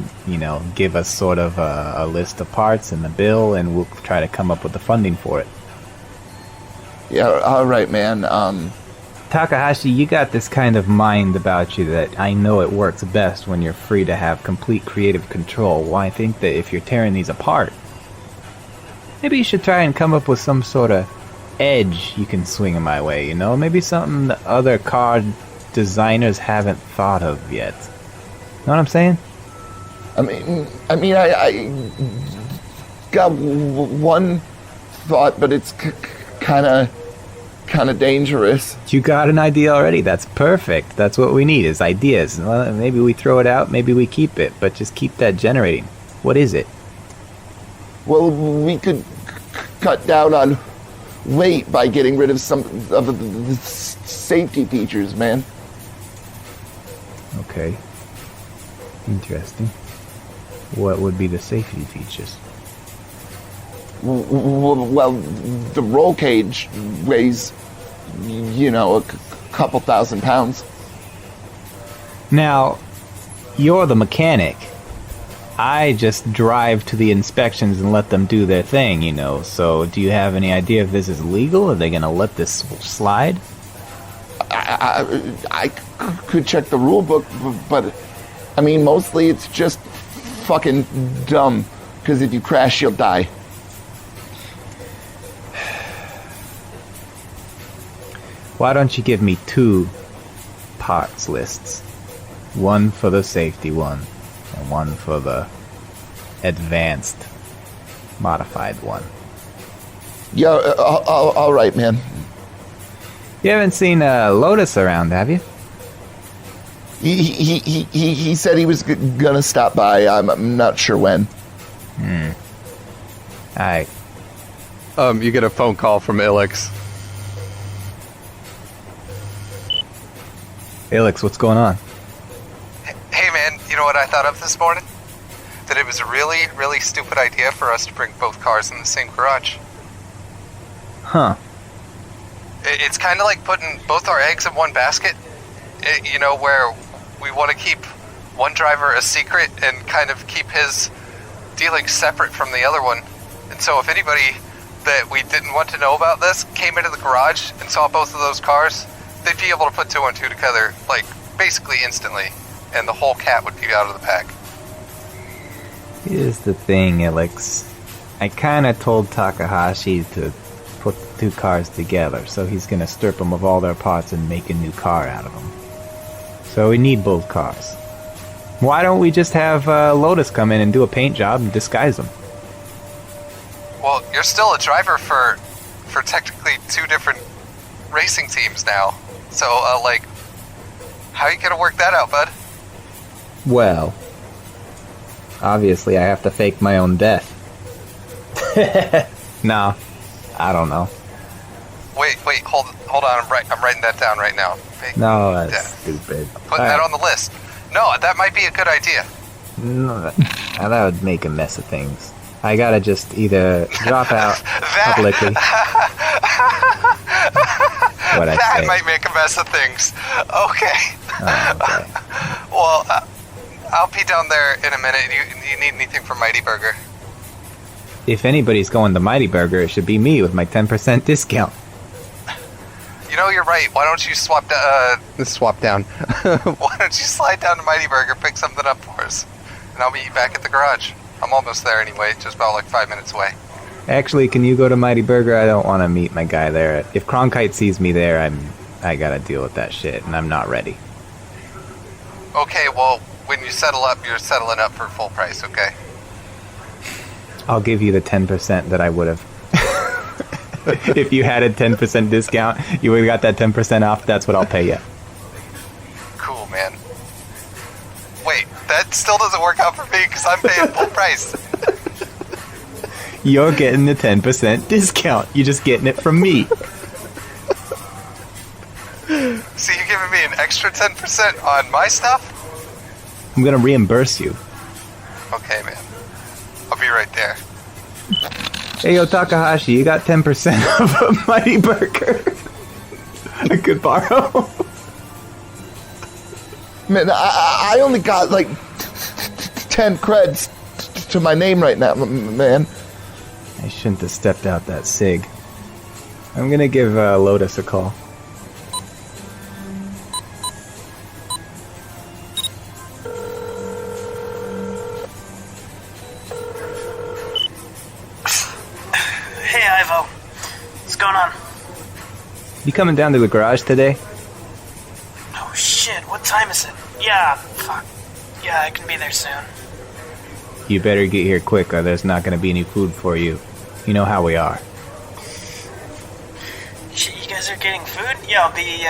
give us sort of a list of parts and the bill, and we'll try to come up with the funding for it. Yeah, all right, man. Takahashi, you got this kind of mind about you that I know it works best when you're free to have complete creative control. Well, I think that if you're tearing these apart, maybe you should try and come up with some sort of edge you can swing in my way, Maybe something that other car designers haven't thought of yet. Know what I'm saying? I got one thought, but it's kind of dangerous. You got an idea already. That's perfect. That's what we need is ideas. Well, maybe we throw it out, maybe we keep it, but just keep that generating. What is it? Well, we could cut down on weight by getting rid of some of the safety features, man. Okay. Interesting. What would be the safety features? Well, the roll cage weighs, a couple thousand pounds. Now, you're the mechanic. I just drive to the inspections and let them do their thing, So, do you have any idea if this is legal? Are they going to let this slide? I could check the rule book, but mostly it's just fucking dumb. Because if you crash, you'll die. Why don't you give me 2 parts lists? One for the safety one, and one for the advanced, modified one. Yeah, all right, man. You haven't seen Lotus around, have you? He said he was gonna stop by. I'm not sure when. Alright. You get a phone call from Illex. Illex, what's going on? Hey man, you know what I thought of this morning? That it was a really, really stupid idea for us to bring both cars in the same garage. Huh. It's kind of like putting both our eggs in one basket, where we want to keep one driver a secret and kind of keep his dealings separate from the other one. And so if anybody that we didn't want to know about this came into the garage and saw both of those cars, they'd be able to put 2 and 2 together, basically instantly, and the whole cat would be out of the pack. Here's the thing, Illex. I kinda told Takahashi to put the 2 cars together, so he's gonna strip them of all their parts and make a new car out of them. So we need both cars. Why don't we just have Lotus come in and do a paint job and disguise them? Well, you're still a driver for technically 2 different racing teams now. So, how are you gonna work that out, bud? Well, obviously I have to fake my own death. No, I don't know. Wait, hold on. I'm writing that down right now. Fake No, that's death. stupid. Putting that on the list. No, that might be a good idea. No, that would make a mess of things. I gotta just either drop out publicly. What I That say. might make a mess of things. Okay. Oh, okay. Well, I'll be down there in a minute. You need anything from Mighty Burger? If anybody's going to Mighty Burger, it should be me with my 10% discount. You're right. Why don't you swap down? Why don't you slide down to Mighty Burger, pick something up for us, and I'll meet you back at the garage. I'm almost there anyway, just about 5 minutes away. Actually, can you go to Mighty Burger? I don't want to meet my guy there. If Cronkite sees me there, I gotta deal with that shit, and I'm not ready. Okay, well, when you settle up, you're settling up for full price, okay? I'll give you the 10% that I would have. If you had a 10% discount, you would have got that 10% off. That's what I'll pay you. Cool, man. Wait, that still doesn't work out for me because I'm paying full price. You're getting the 10% discount. You're just getting it from me. So you're giving me an extra 10% on my stuff? I'm gonna reimburse you. Okay, man. I'll be right there. Hey, yo, Takahashi, you got 10% of a Mighty Burger. I could borrow. Man, I only got like 10 creds to my name right now, man. I shouldn't have stepped out that sig. I'm gonna give Lotus a call. Hey, Ivo. What's going on? You coming down to the garage today? Oh, shit. What time is it? Yeah, fuck. Yeah, I can be there soon. You better get here quick or there's not gonna be any food for you. You know how we are. Shit, you guys are getting food? Yeah, I'll be,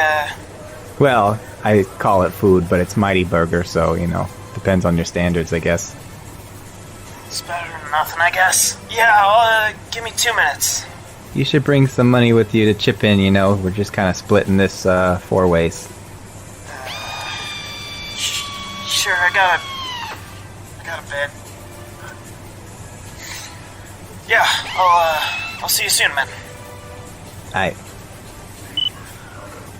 Well, I call it food, but it's Mighty Burger, so, you know, depends on your standards, I guess. It's better than nothing, I guess. Yeah, I'll, give me 2 minutes. You should bring some money with you to chip in, you know. We're just kind of splitting this 4 ways. Sure, I got a bit. Yeah, I'll see you soon, man. Aight.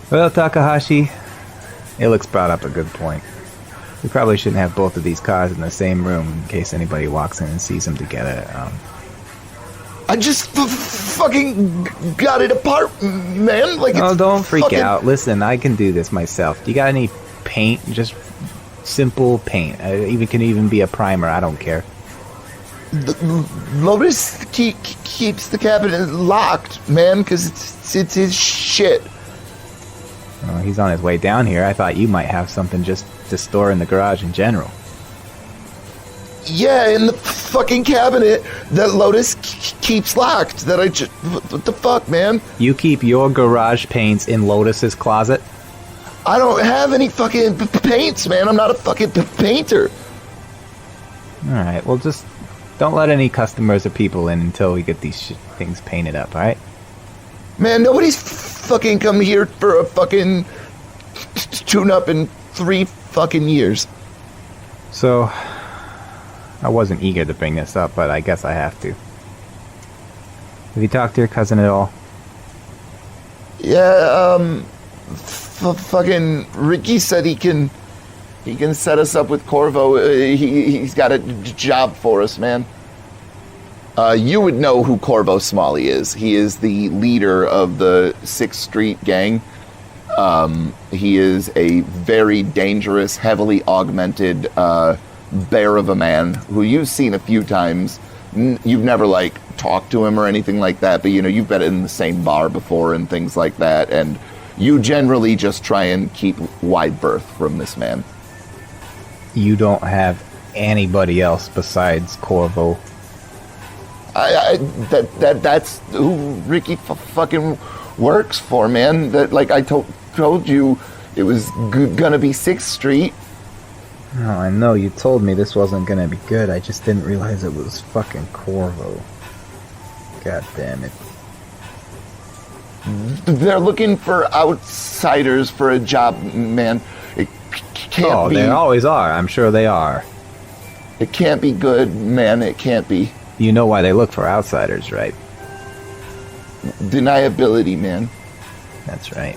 Well, Takahashi, Illex brought up a good point. We probably shouldn't have both of these cars in the same room in case anybody walks in and sees them together. I just fucking got it apart, man. Like, oh, it's don't freak fucking... out. Listen, I can do this myself. Do you got any paint? Just simple paint. It can even be a primer. I don't care. Lotus keeps the cabinet locked, man, because it's his shit. Well, he's on his way down here. I thought you might have something just to store in the garage in general. Yeah, in the fucking cabinet that Lotus keeps locked. That I just... What the fuck, man? You keep your garage paints in Lotus's closet? I don't have any fucking paints, man. I'm not a fucking painter. Alright, well just don't let any customers or people in until we get these things painted up, alright? Man, nobody's fucking come here for a fucking tune-up in 3 fucking years. So, I wasn't eager to bring this up, but I guess I have to. Have you talked to your cousin at all? Yeah, fucking Ricky said he can set us up with Corvo. He's got a job for us, man. You would know who Corvo Smalley is. He is the leader of the 6th Street gang. He is a very dangerous, heavily augmented bear of a man who you've seen a few times. You've never, like, talked to him or anything like that, but, you know, you've been in the same bar before and things like that, and you generally just try and keep wide berth from this man. You don't have anybody else besides Corvo? That's who Ricky fucking works for, man. That, like, I told you it was gonna be 6th Street. Oh, I know, you told me this wasn't gonna be good. I just didn't realize it was fucking Corvo. God damn it. They're looking for outsiders for a job, man. It can't be. They always are. I'm sure they are. It can't be good, man. It can't be. You know why they look for outsiders, right? Deniability, man. That's right.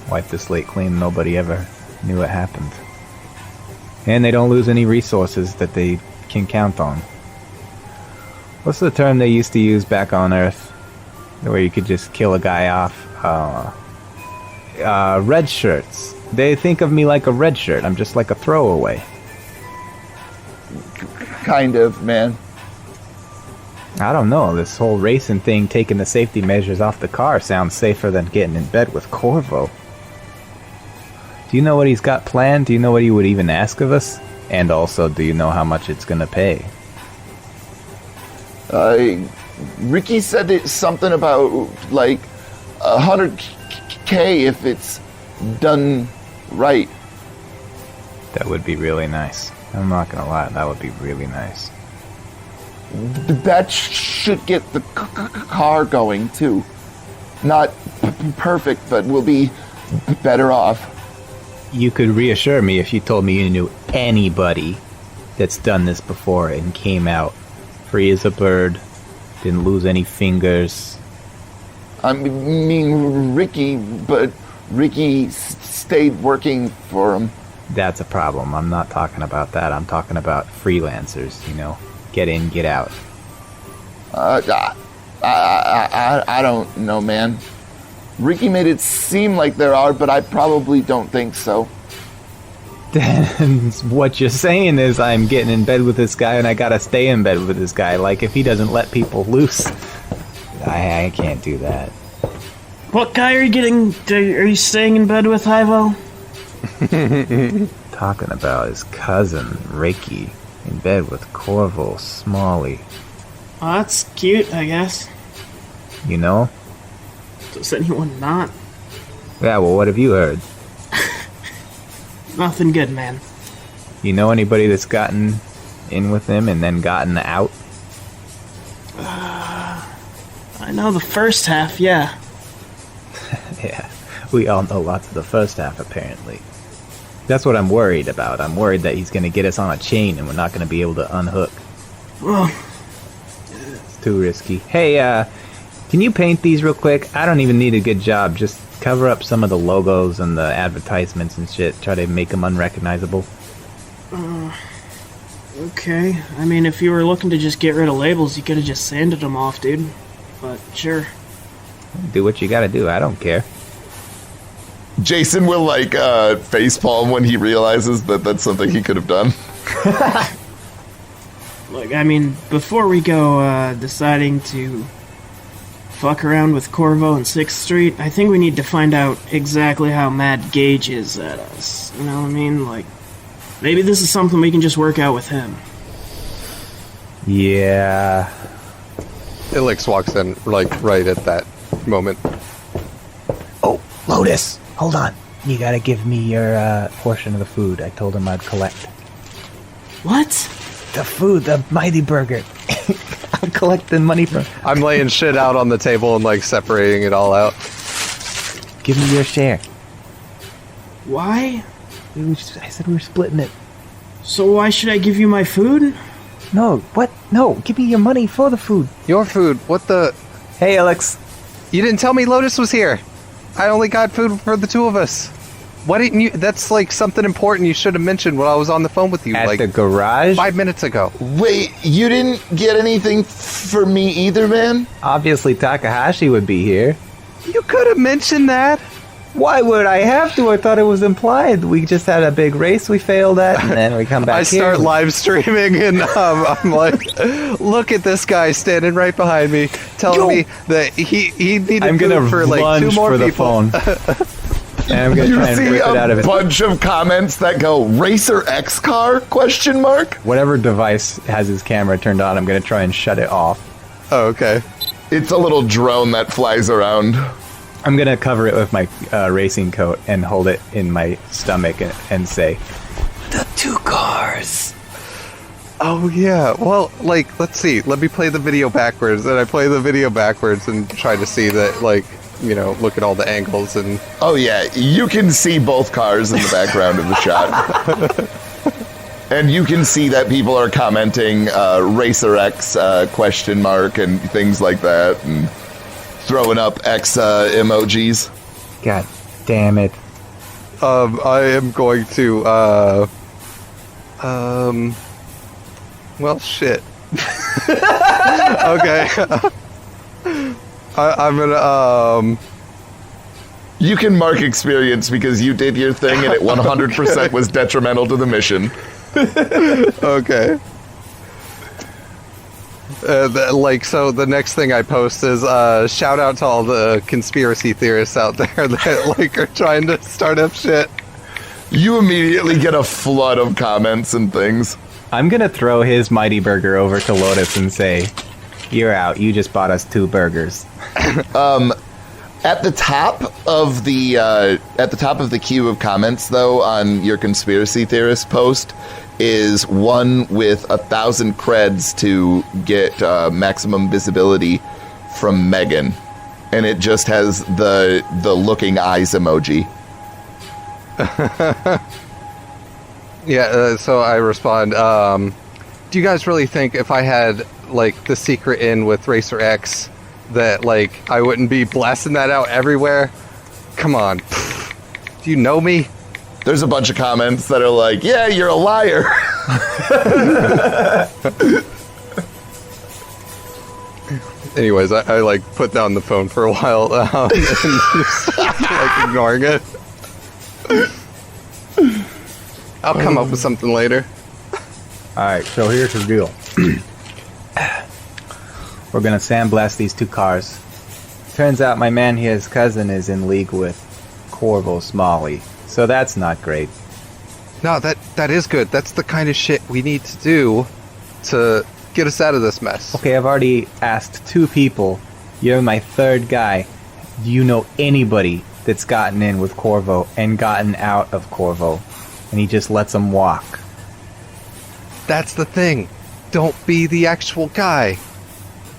Wipe the slate clean. Nobody ever knew it happened. And they don't lose any resources that they can count on. What's the term they used to use back on Earth? Where you could just kill a guy off? Red shirts. They think of me like a red shirt. I'm just like a throwaway. Kind of, man. I don't know. This whole racing thing, taking the safety measures off the car, sounds safer than getting in bed with Corvo. Do you know what he's got planned? Do you know what he would even ask of us? And also, do you know how much it's gonna pay? Ricky said it's something about, like, 100K if it's done right. That would be really nice. I'm not gonna lie, that would be really nice. That should get the car going, too. Not perfect, but we'll be better off. You could reassure me if you told me you knew anybody that's done this before and came out free as a bird, didn't lose any fingers. I mean, Ricky, but Ricky stayed working for him. That's a problem. I'm not talking about that. I'm talking about freelancers, get in, get out. I don't know, man. Ricky made it seem like there are, but I probably don't think so. Then what you're saying is I'm getting in bed with this guy and I gotta stay in bed with this guy. Like, if he doesn't let people loose, I can't do that. What guy are you staying in bed with, Ivo? Talking about his cousin, Ricky, in bed with Corvo Smalley. Oh, that's cute, I guess. You know? Does anyone not? Yeah, well, what have you heard? Nothing good, man. You know anybody that's gotten in with him and then gotten out? I know the first half, yeah. Yeah, we all know lots of the first half, apparently. That's what I'm worried about. I'm worried that he's going to get us on a chain and we're not going to be able to unhook. Well, it's too risky. Hey, can you paint these real quick? I don't even need a good job. Just cover up some of the logos and the advertisements and shit. Try to make them unrecognizable. okay. I mean, if you were looking to just get rid of labels, you could have just sanded them off, dude. But sure. Do what you gotta do. I don't care. Jason will, facepalm when he realizes that that's something he could have done. Look, I mean, before we go deciding to fuck around with Corvo and 6th Street, I think we need to find out exactly how mad Gage is at us. You know what I mean? Like, maybe this is something we can just work out with him. Yeah. Illex walks in, right at that moment. Oh, Lotus, hold on. You gotta give me your portion of the food. I told him I'd collect. What? The food, the Mighty Burger. I'm collecting money from... I'm laying shit out on the table and, separating it all out. Give me your share. Why? I said we were splitting it. So why should I give you my food? No, what? No, give me your money for the food. Your food? What the... Hey, Alex. You didn't tell me Lotus was here. I only got food for the two of us. Why didn't you... That's, something important you should have mentioned when I was on the phone with you. At the garage? 5 minutes ago. Wait, you didn't get anything for me either, man? Obviously, Takahashi would be here. You could have mentioned that. Why would I have to? I thought it was implied. We just had a big race we failed at, and then we come back I start live streaming, and I'm like, look at this guy standing right behind me, telling me that he needed food for 2 more for people. The phone. And I'm gonna try and rip it out of a it. bunch of comments that go, Racer X car? ? Whatever device has his camera turned on, I'm gonna try and shut it off. Oh, okay. It's a little drone that flies around. I'm gonna cover it with my racing coat and hold it in my stomach and say, "The 2 cars." Oh yeah. Well, let's see. Let me play the video backwards, and I play the video backwards and try to see that, look at all the angles and. Oh yeah, you can see both cars in the background of the shot, and you can see that people are commenting Racer X ? And things like that, and throwing up X emojis. God damn it. I am going to, well, shit. Okay. I'm gonna, You can mark experience because you did your thing and it 100% was detrimental to the mission. Okay. So the next thing I post is shout out to all the conspiracy theorists out there that are trying to start up shit. You immediately get a flood of comments and things. I'm gonna throw his Mighty Burger over to Lotus and say, "You're out. You just bought us 2 burgers." At the top of the queue of comments, though, on your conspiracy theorist post, is one with 1,000 creds to get maximum visibility from Megan, and it just has the looking eyes emoji. Yeah, so I respond, do you guys really think if I had, like, the secret in with Racer X, that, like, I wouldn't be blasting that out everywhere? Come on. Do you know me? There's a bunch of comments that are like, yeah, you're a liar. Anyways, I like, put down the phone for a while, and just, like, ignoring it. I'll come up with something later. Alright, so here's the deal. We're gonna sandblast these 2 cars. Turns out my man here's cousin is in league with Corvo Smalley, so that's not great. No, that is good. That's the kind of shit we need to do to get us out of this mess. Okay, I've already asked 2 people. You're my 3rd guy. Do you know anybody that's gotten in with Corvo and gotten out of Corvo? And he just lets them walk. That's the thing. Don't be the actual guy.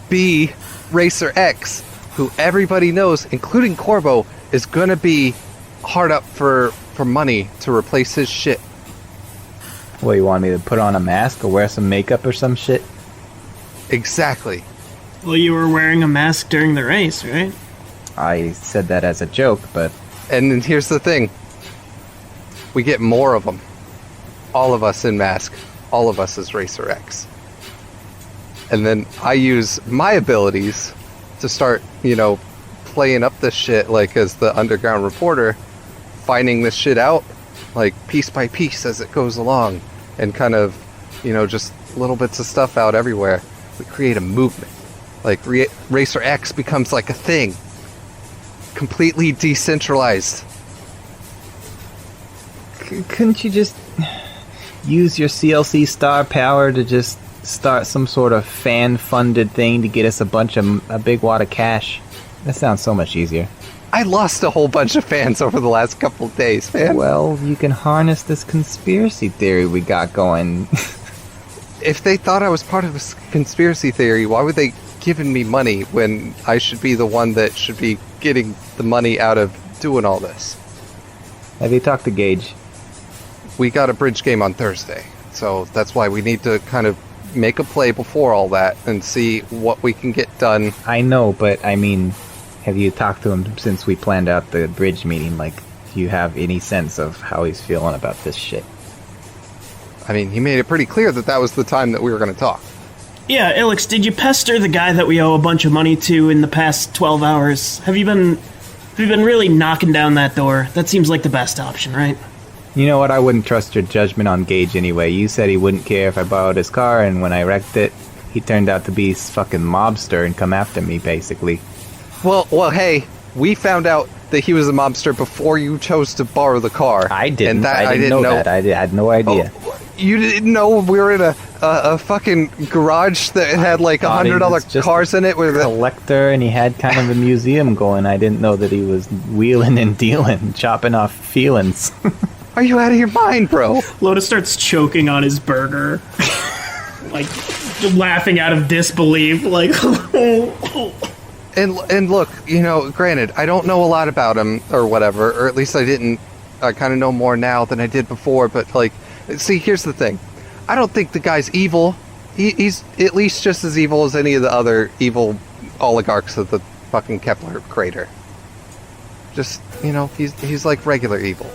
Be Racer X, who everybody knows, including Corvo, is gonna be hard up for money to replace his shit. What, you want me to put on a mask or wear some makeup or some shit? Exactly. Well, you were wearing a mask during the race, right? I said that as a joke, but... And then here's the thing. We get more of them. All of us in mask. All of us as Racer X. And then I use my abilities to start, playing up this shit, like, as the underground reporter, finding this shit out, like, piece by piece as it goes along, and kind of, just little bits of stuff out everywhere. We create a movement. Like, Racer X becomes like a thing. Completely decentralized. Couldn't you just use your CLC star power to just start some sort of fan-funded thing to get us a big wad of cash? That sounds so much easier. I lost a whole bunch of fans over the last couple of days, man. Well, you can harness this conspiracy theory we got going. If they thought I was part of a conspiracy theory, why would they giving me money when I should be the one that should be getting the money out of doing all this? Have you talked to Gage? We got a bridge game on Thursday, so that's why we need to kind of make a play before all that and see what we can get done. I know, but I mean, have you talked to him since we planned out the bridge meeting? Like, do you have any sense of how he's feeling about this shit? I mean, he made it pretty clear that was the time that we were going to talk. Yeah, Illex, did you pester the guy that we owe a bunch of money to in the past 12 hours? Have you been really knocking down that door? That seems like the best option, right? You know what? I wouldn't trust your judgment on Gage anyway. You said he wouldn't care if I borrowed his car, and when I wrecked it, he turned out to be a fucking mobster and come after me, basically. Well, hey, we found out that he was a mobster before you chose to borrow the car. I didn't. And I didn't know that. I had no idea. Oh, you didn't know we were in a fucking garage that had like $100 cars in it with a collector, and he had kind of a museum going. I didn't know that he was wheeling and dealing, chopping off feelings. Are you out of your mind, bro? Lotus starts choking on his burger. Like, laughing out of disbelief. Like, And look, granted, I don't know a lot about him or whatever, or at least I didn't. I kind of know more now than I did before, but like, see, here's the thing. I don't think the guy's evil. He's at least just as evil as any of the other evil oligarchs of the fucking Kepler crater. Just, he's like regular evil.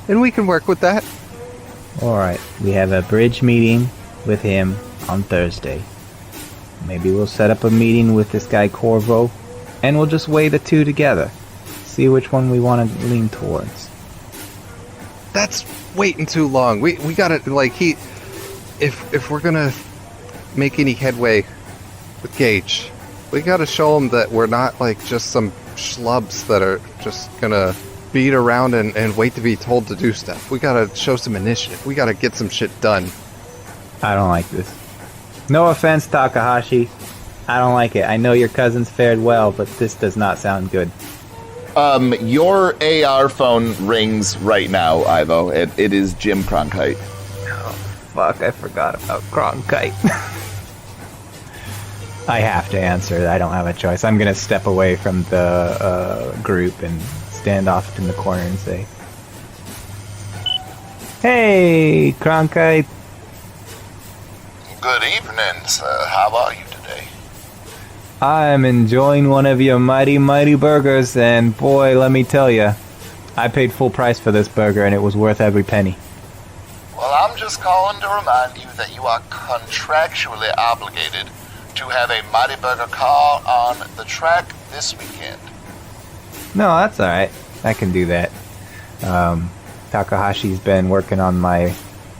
And we can work with that. Alright, we have a bridge meeting with him on Thursday. Maybe we'll set up a meeting with this guy Corvo, and we'll just weigh the two together. See which one we want to lean towards. That's waiting too long. We gotta, if we're gonna make any headway with Gage, we gotta show him that we're not like just some schlubs that are just gonna beat around and wait to be told to do stuff. We gotta show some initiative. We gotta get some shit done. I don't like this. No offense, Takahashi. I don't like it. I know your cousins fared well, but this does not sound good. Your AR phone rings right now, Ivo. It is Jim Cronkite. Oh, fuck, I forgot about Cronkite. I have to answer. I don't have a choice. I'm gonna step away from the group and stand off in the corner and say, Hey, Cronkite. Good evening, sir. How are you today? I'm enjoying one of your mighty, mighty burgers, and boy, let me tell you, I paid full price for this burger, and it was worth every penny. Well, I'm just calling to remind you that you are contractually obligated to have a Mighty Burger car on the track this weekend. No, that's alright. I can do that. Takahashi's been working on the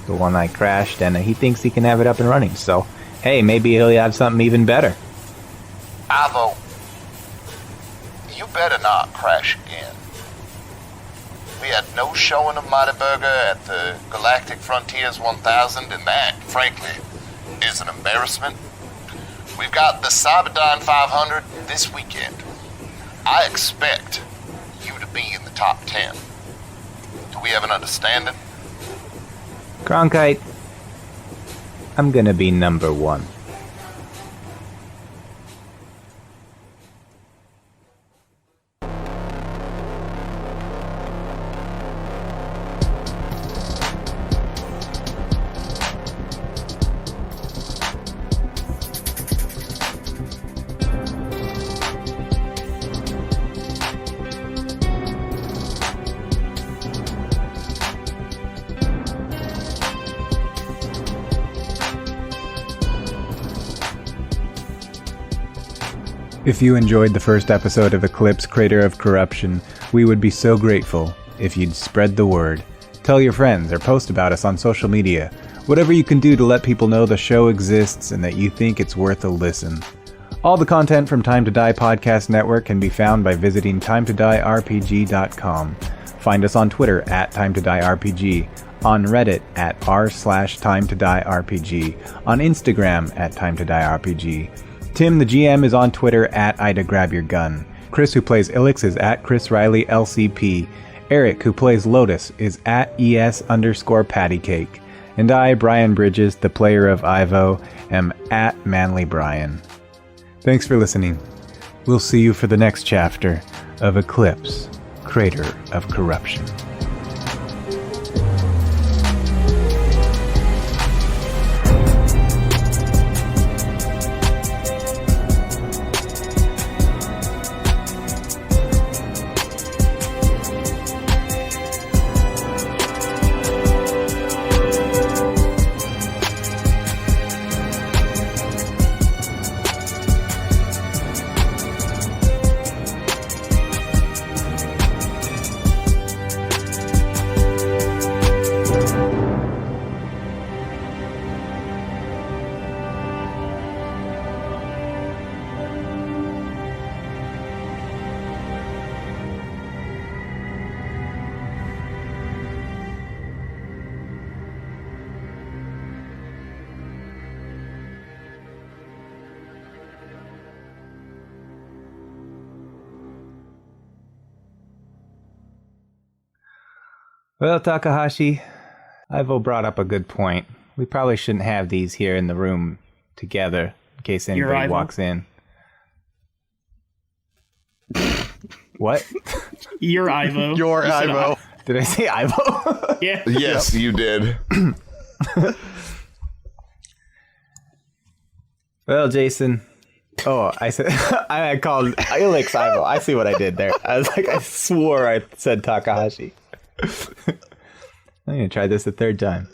one I crashed, and he thinks he can have it up and running, so, hey, maybe he'll have something even better. Ivo, you better not crash again. We had no showing of Mighty Burger at the Galactic Frontiers 1000, and that, frankly, is an embarrassment. We've got the Cyberdyne 500 this weekend. I expect you to be in the top 10. Do we have an understanding? Cronkite, I'm gonna be number 1. If you enjoyed the first episode of Eclipse, Crater of Corruption, we would be so grateful if you'd spread the word. Tell your friends or post about us on social media. Whatever you can do to let people know the show exists and that you think it's worth a listen. All the content from Time to Die Podcast Network can be found by visiting timetodierpg.com. Find us on Twitter at timetodiерpg, on Reddit at r/timetodiерpg, on Instagram at timetodiерpg. Tim, the GM, is on Twitter at IdaGrabYourGun. Chris, who plays Illex, is at Chris Riley LCP. Eric, who plays Lotus, is at ES_pattycake. And I, Brian Bridges, the player of Ivo, am at ManlyBrian. Thanks for listening. We'll see you for the next chapter of Eclipse, Crater of Corruption. Well, Takahashi, Ivo brought up a good point. We probably shouldn't have these here in the room together in case anybody walks in. What? You're Ivo. You're Ivo. Did I say Ivo? Yeah. Yes, you did. Well, Jason. Oh, I said I called Illex Ivo. I see what I did there. I was like, I swore I said Takahashi. I'm gonna try this a third time.